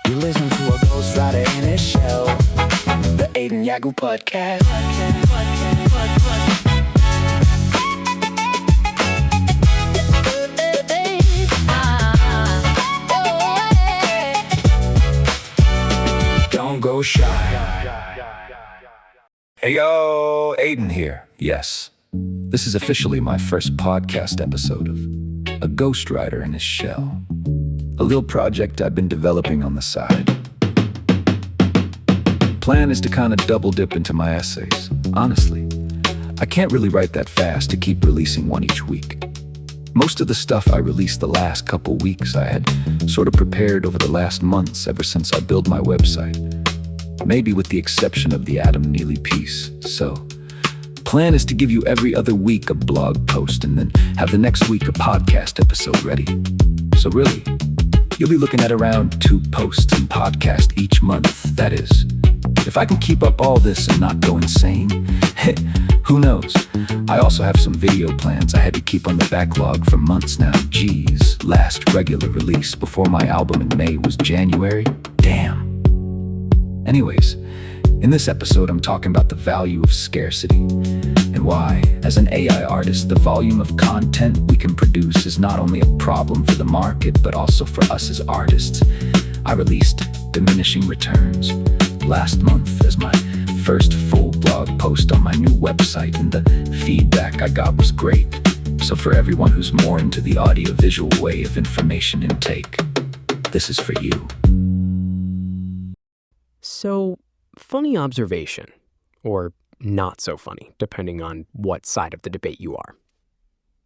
You listen to A Ghostwriter in his shell, the Aiden Yagu podcast. Don't go shy. Hey yo, Aiden here. Yes, this is officially my first podcast episode of A Ghostwriter in his shell, a little project I've been developing on the side. Plan is to kind of double dip into my essays. Honestly, I can't really write that fast to keep releasing one each week. Most of the stuff I released the last couple weeks I had sort of prepared over the last months ever since I built my website. Maybe with the exception of the Adam Neely piece. So, plan is to give you every other week a blog post and then have the next week a podcast episode ready. So really, you'll be looking at around 2 posts and podcast each month, that is. If I can keep up all this and not go insane, who knows? I also have some video plans I had to keep on the backlog for months now. Geez, last regular release before my album in May was January. Damn. Anyways, in this episode I'm talking about the value of scarcity and why, as an AI artist, the volume of content we can produce is not only a problem for the market, but also for us as artists. I released Diminishing Returns last month as my first full blog post on my new website, and the feedback I got was great. So for everyone who's more into the audio-visual way of information intake, this is for you. So, funny observation, or not so funny, depending on what side of the debate you are.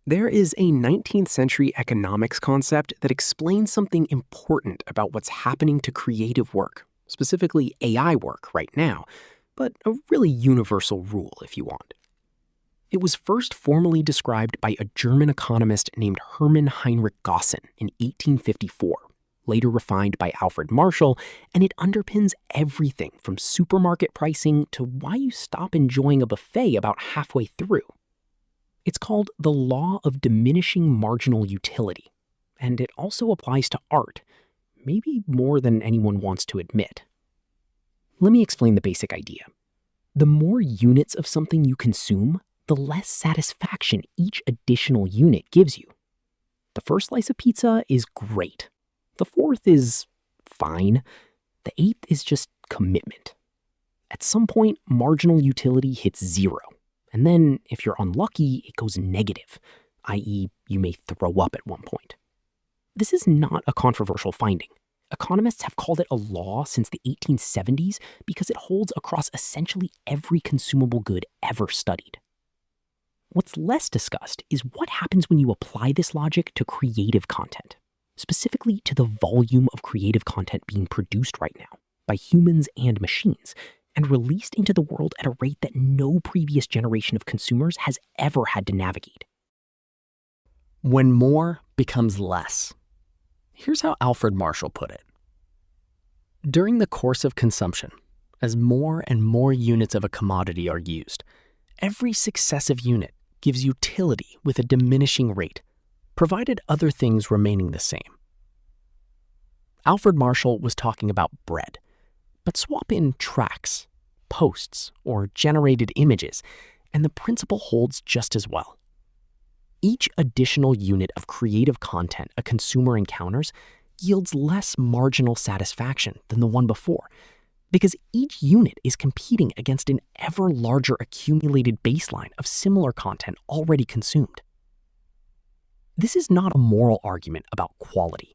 There is a 19th century economics concept that explains something important about what's happening to creative work, specifically AI work right now, but a really universal rule if you want. It was first formally described by a German economist named Hermann Heinrich Gossen in 1854. Later refined by Alfred Marshall, and it underpins everything from supermarket pricing to why you stop enjoying a buffet about halfway through. It's called the law of diminishing marginal utility, and it also applies to art, maybe more than anyone wants to admit. Let me explain the basic idea. The more units of something you consume, the less satisfaction each additional unit gives you. The first slice of pizza is great. The fourth is fine. The eighth is just commitment. At some point, marginal utility hits 0. And then, if you're unlucky, it goes negative, i.e., you may throw up at one point. This is not a controversial finding. Economists have called it a law since the 1870s because it holds across essentially every consumable good ever studied. What's less discussed is what happens when you apply this logic to creative content. Specifically to the volume of creative content being produced right now by humans and machines and released into the world at a rate that no previous generation of consumers has ever had to navigate. When more becomes less. Here's how Alfred Marshall put it. During the course of consumption, as more and more units of a commodity are used, every successive unit gives utility with a diminishing rate, provided other things remaining the same. Alfred Marshall was talking about bread, but swap in tracks, posts, or generated images, and the principle holds just as well. Each additional unit of creative content a consumer encounters yields less marginal satisfaction than the one before, because each unit is competing against an ever larger accumulated baseline of similar content already consumed. This is not a moral argument about quality.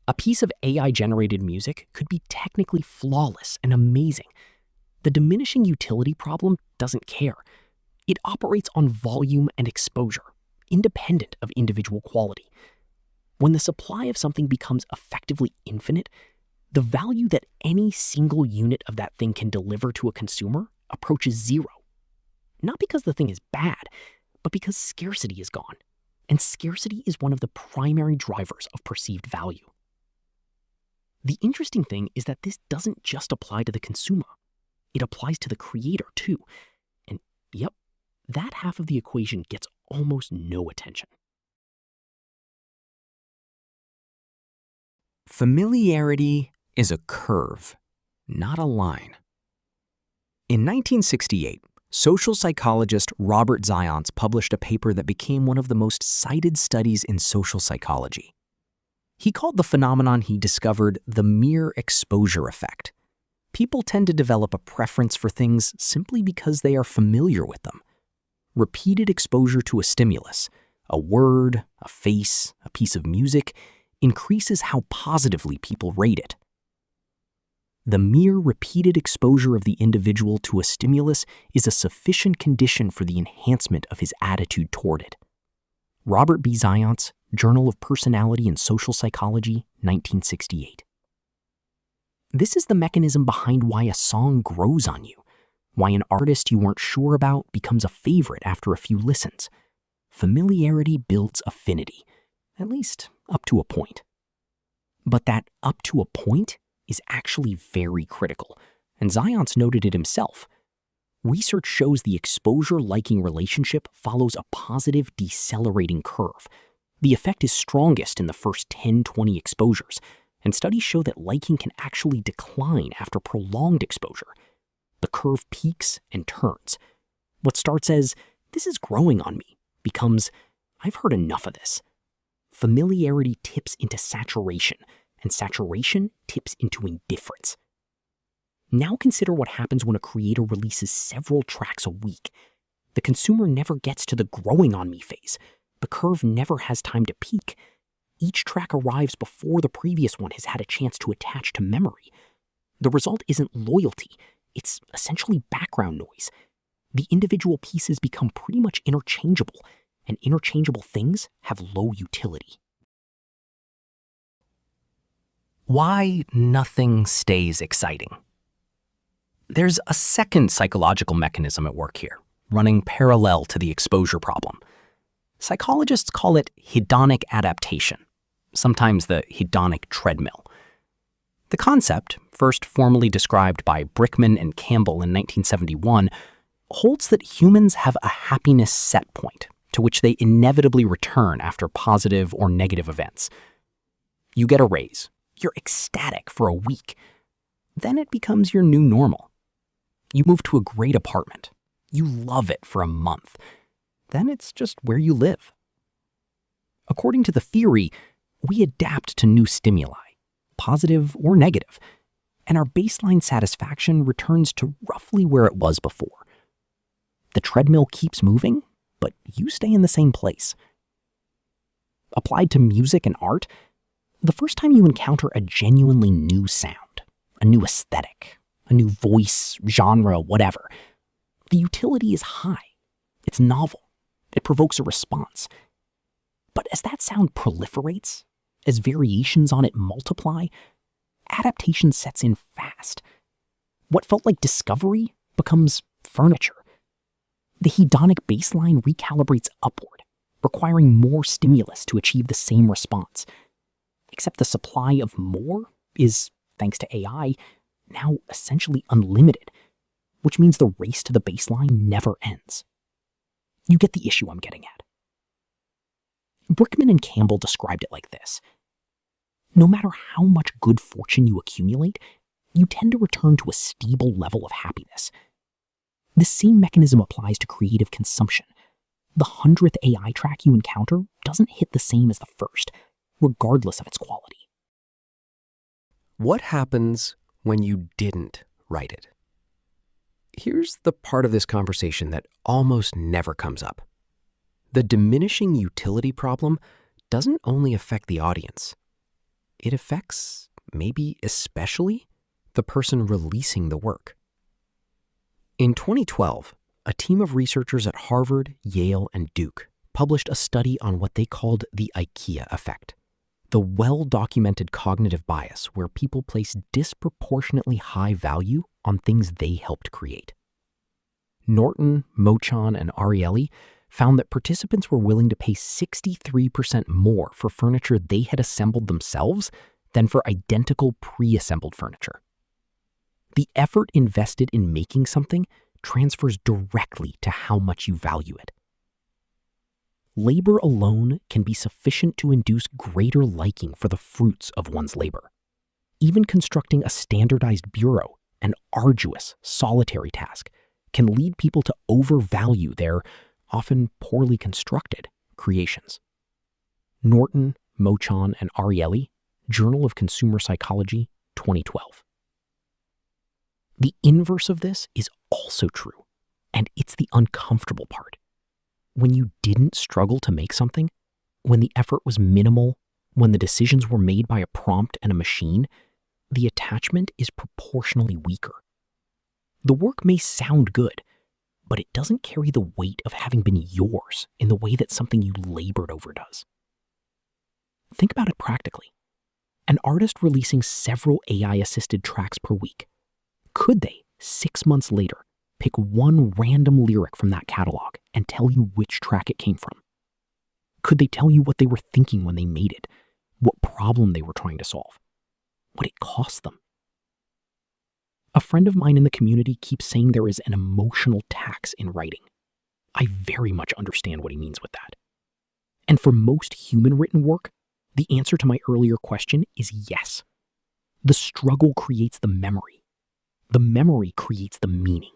A piece of AI-generated music could be technically flawless and amazing. The diminishing utility problem doesn't care. It operates on volume and exposure, independent of individual quality. When the supply of something becomes effectively infinite, the value that any single unit of that thing can deliver to a consumer approaches 0. Not because the thing is bad, but because scarcity is gone. And scarcity is one of the primary drivers of perceived value. The interesting thing is that this doesn't just apply to the consumer. It applies to the creator too. And yep, that half of the equation gets almost no attention. Familiarity is a curve, not a line. In 1968, social psychologist Robert Zions published a paper that became one of the most cited studies in social psychology. He called the phenomenon he discovered the mere exposure effect. People tend to develop a preference for things simply because they are familiar with them. Repeated exposure to a stimulus, a word, a face, a piece of music, increases how positively people rate it. The mere repeated exposure of the individual to a stimulus is a sufficient condition for the enhancement of his attitude toward it. Robert B. Zions, Journal of Personality and Social Psychology, 1968. This is the mechanism behind why a song grows on you, why an artist you weren't sure about becomes a favorite after a few listens. Familiarity builds affinity, at least up to a point. But that up to a point is actually very critical, and Zions noted it himself. Research shows the exposure-liking relationship follows a positive decelerating curve. The effect is strongest in the first 10-20 exposures, and studies show that liking can actually decline after prolonged exposure. The curve peaks and turns. What starts as, "This is growing on me," becomes, "I've heard enough of this." Familiarity tips into saturation, and saturation tips into indifference. Now consider what happens when a creator releases several tracks a week. The consumer never gets to the growing on me phase. The curve never has time to peak. Each track arrives before the previous one has had a chance to attach to memory. The result isn't loyalty, it's essentially background noise. The individual pieces become pretty much interchangeable, and interchangeable things have low utility. Why nothing stays exciting? There's a second psychological mechanism at work here, running parallel to the exposure problem. Psychologists call it hedonic adaptation, sometimes the hedonic treadmill. The concept, first formally described by Brickman and Campbell in 1971, holds that humans have a happiness set point to which they inevitably return after positive or negative events. You get a raise. You're ecstatic for a week. Then it becomes your new normal. You move to a great apartment. You love it for a month. Then it's just where you live. According to the theory, we adapt to new stimuli, positive or negative, and our baseline satisfaction returns to roughly where it was before. The treadmill keeps moving, but you stay in the same place. Applied to music and art, the first time you encounter a genuinely new sound, a new aesthetic, a new voice, genre, whatever, the utility is high. It's novel. It provokes a response. But as that sound proliferates, as variations on it multiply, adaptation sets in fast. What felt like discovery becomes furniture. The hedonic baseline recalibrates upward, requiring more stimulus to achieve the same response. Except the supply of more is, thanks to AI, now essentially unlimited, which means the race to the baseline never ends. You get the issue I'm getting at. Brickman and Campbell described it like this. No matter how much good fortune you accumulate, you tend to return to a stable level of happiness. The same mechanism applies to creative consumption. The 100th AI track you encounter doesn't hit the same as the first, regardless of its quality. What happens when you didn't write it? Here's the part of this conversation that almost never comes up. The diminishing utility problem doesn't only affect the audience. It affects, maybe especially, the person releasing the work. In 2012, a team of researchers at Harvard, Yale, and Duke published a study on what they called the IKEA effect, the well-documented cognitive bias where people place disproportionately high value on things they helped create. Norton, Mochon, and Ariely found that participants were willing to pay 63% more for furniture they had assembled themselves than for identical pre-assembled furniture. The effort invested in making something transfers directly to how much you value it. Labor alone can be sufficient to induce greater liking for the fruits of one's labor. Even constructing a standardized bureau, an arduous, solitary task, can lead people to overvalue their often poorly constructed creations. Norton, Mochon, and Ariely, Journal of Consumer Psychology, 2012. The inverse of this is also true, and it's the uncomfortable part. When you didn't struggle to make something, when the effort was minimal, when the decisions were made by a prompt and a machine, the attachment is proportionally weaker. The work may sound good, but it doesn't carry the weight of having been yours in the way that something you labored over does. Think about it practically. An artist releasing several AI-assisted tracks per week. Could they, 6 months later, pick one random lyric from that catalog and tell you which track it came from? Could they tell you what they were thinking when they made it, what problem they were trying to solve, what it cost them? A friend of mine in the community keeps saying there is an emotional tax in writing. I very much understand what he means with that. And for most human-written work, the answer to my earlier question is yes. The struggle creates the memory. The memory creates the meaning.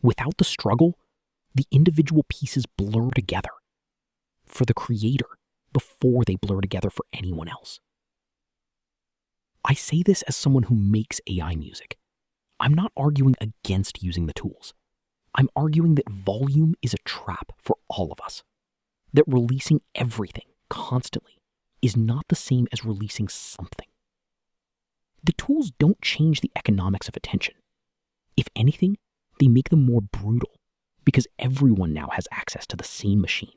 Without the struggle, the individual pieces blur together. For the creator, before they blur together for anyone else. I say this as someone who makes AI music. I'm not arguing against using the tools. I'm arguing that volume is a trap for all of us. That releasing everything constantly is not the same as releasing something. The tools don't change the economics of attention. If anything, they make them more brutal because everyone now has access to the same machine.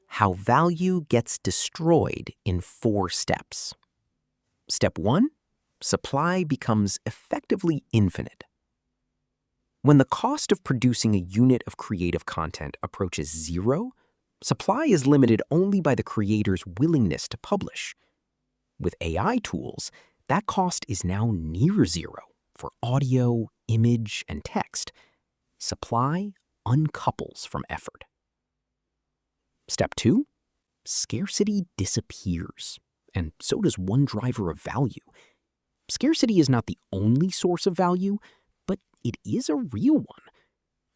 How value gets destroyed in 4 steps. Step 1, supply becomes effectively infinite. When the cost of producing a unit of creative content approaches 0, supply is limited only by the creator's willingness to publish. With AI tools, that cost is now near 0 for audio, image, and text. Supply uncouples from effort. Step 2, scarcity disappears, and so does one driver of value. Scarcity is not the only source of value, but it is a real one.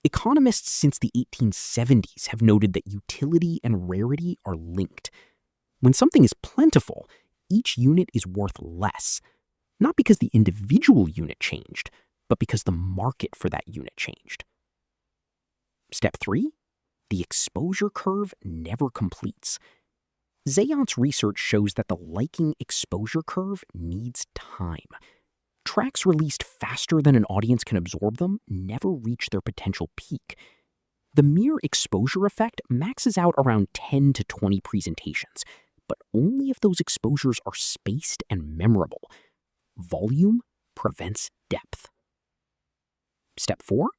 Economists since the 1870s have noted that utility and rarity are linked. When something is plentiful, each unit is worth less, not because the individual unit changed, but because the market for that unit changed. Step 3, the exposure curve never completes. Zayant's research shows that the liking exposure curve needs time. Tracks released faster than an audience can absorb them never reach their potential peak. The mere exposure effect maxes out around 10 to 20 presentations, but only if those exposures are spaced and memorable. Volume prevents depth. Step 4,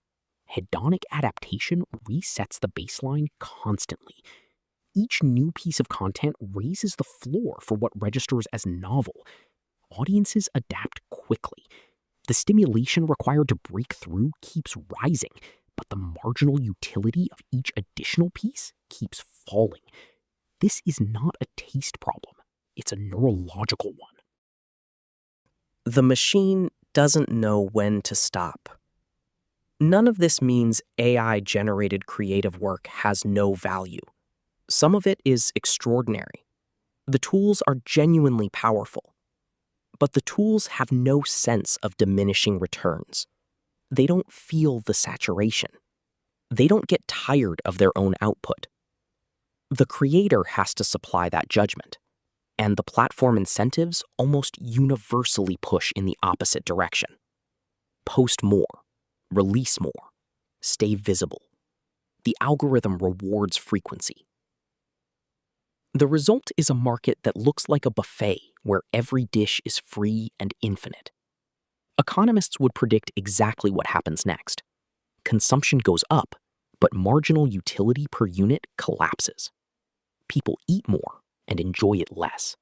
hedonic adaptation resets the baseline constantly. Each new piece of content raises the floor for what registers as novel. Audiences adapt quickly. The stimulation required to break through keeps rising, but the marginal utility of each additional piece keeps falling. This is not a taste problem. It's a neurological one. The machine doesn't know when to stop. None of this means AI-generated creative work has no value. Some of it is extraordinary. The tools are genuinely powerful. But the tools have no sense of diminishing returns. They don't feel the saturation. They don't get tired of their own output. The creator has to supply that judgment, and the platform incentives almost universally push in the opposite direction. Post more, release more, stay visible. The algorithm rewards frequency. The result is a market that looks like a buffet where every dish is free and infinite. Economists would predict exactly what happens next. Consumption goes up, but marginal utility per unit collapses. People eat more and enjoy it less.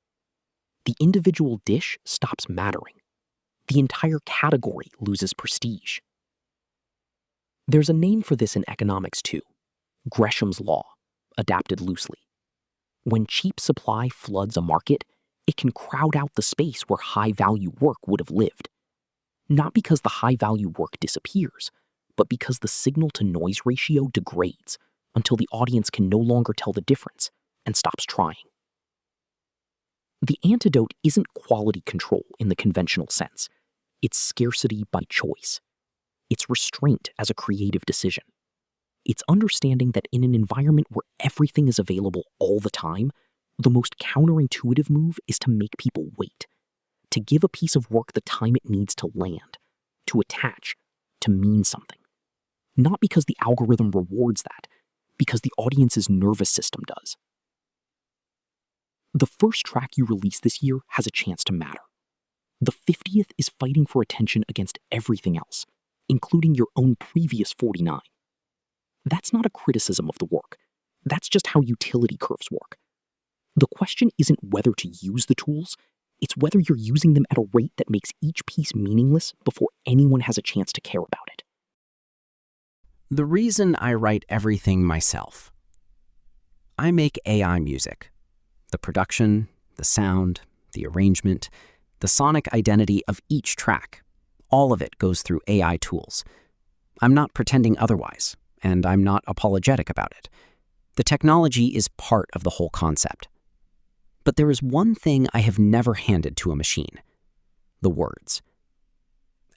The individual dish stops mattering. The entire category loses prestige. There's a name for this in economics too, Gresham's law, adapted loosely. When cheap supply floods a market, It can crowd out the space where high-value work would have lived. Not because the high-value work disappears, but because the signal-to-noise ratio degrades until the audience can no longer tell the difference and stops trying. The antidote isn't quality control in the conventional sense. It's scarcity by choice. It's restraint as a creative decision. It's understanding that in an environment where everything is available all the time, the most counterintuitive move is to make people wait, to give a piece of work the time it needs to land, to attach, to mean something. Not because the algorithm rewards that, because the audience's nervous system does. The first track you release this year has a chance to matter. The 50th is fighting for attention against everything else, including your own previous 49. That's not a criticism of the work. That's just how utility curves work. The question isn't whether to use the tools, it's whether you're using them at a rate that makes each piece meaningless before anyone has a chance to care about it. The reason I write everything myself. I make AI music. The production, the sound, the arrangement, the sonic identity of each track, all of it goes through AI tools. I'm not pretending otherwise, and I'm not apologetic about it. The technology is part of the whole concept. But there is one thing I have never handed to a machine: the words.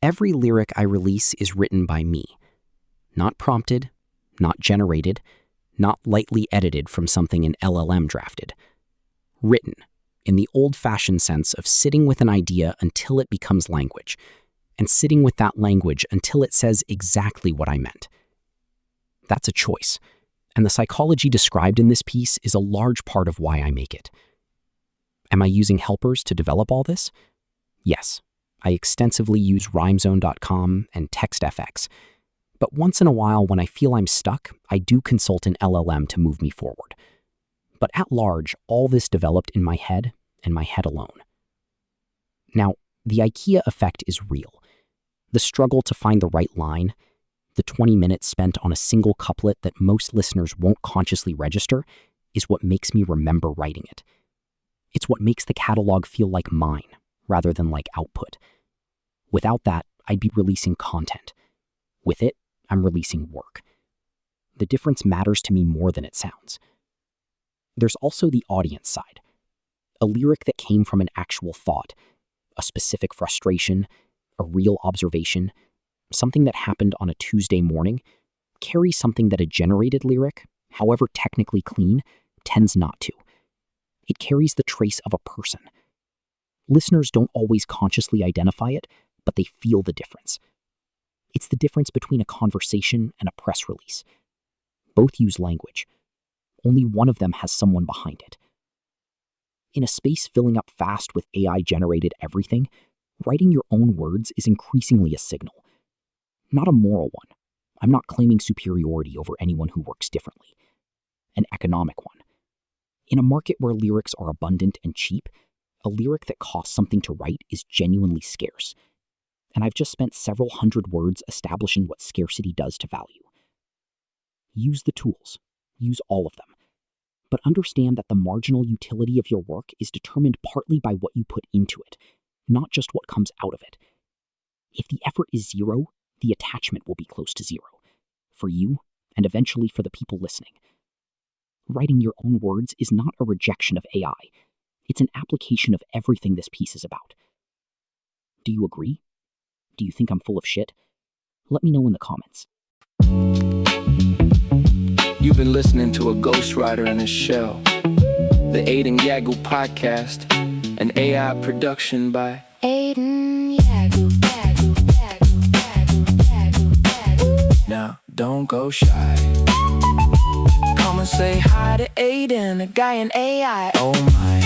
Every lyric I release is written by me. Not prompted, not generated, not lightly edited from something an LLM drafted. Written, in the old-fashioned sense of sitting with an idea until it becomes language, and sitting with that language until it says exactly what I meant. That's a choice, and the psychology described in this piece is a large part of why I make it. Am I using helpers to develop all this? Yes, I extensively use rhymezone.com and TextFX. But once in a while, when I feel I'm stuck, I do consult an LLM to move me forward. But at large, all this developed in my head and my head alone. Now, the IKEA effect is real. The struggle to find the right line, the 20 minutes spent on a single couplet that most listeners won't consciously register, is what makes me remember writing it. It's what makes the catalog feel like mine, rather than like output. Without that, I'd be releasing content. With it, I'm releasing work. The difference matters to me more than it sounds. There's also the audience side. A lyric that came from an actual thought, a specific frustration, a real observation, something that happened on a Tuesday morning, carries something that a generated lyric, however technically clean, tends not to. It carries the trace of a person. Listeners don't always consciously identify it, but they feel the difference. It's the difference between a conversation and a press release. Both use language. Only one of them has someone behind it. In a space filling up fast with AI-generated everything, writing your own words is increasingly a signal. Not a moral one. I'm not claiming superiority over anyone who works differently. An economic one. In a market where lyrics are abundant and cheap, a lyric that costs something to write is genuinely scarce. And I've just spent several hundred words establishing what scarcity does to value. Use the tools. Use all of them. But understand that the marginal utility of your work is determined partly by what you put into it, not just what comes out of it. If the effort is zero, the attachment will be close to zero. For you, and eventually for the people listening. Writing your own words is not a rejection of AI. It's an application of everything this piece is about. Do you agree? Do you think I'm full of shit? Let me know in the comments. You've been listening to A Ghostwriter in a Shell, the Aiden Yagu podcast, an AI production by Aiden Yagu. Now, don't go shy. Come and say hi to Aiden, a guy in AI. Oh my.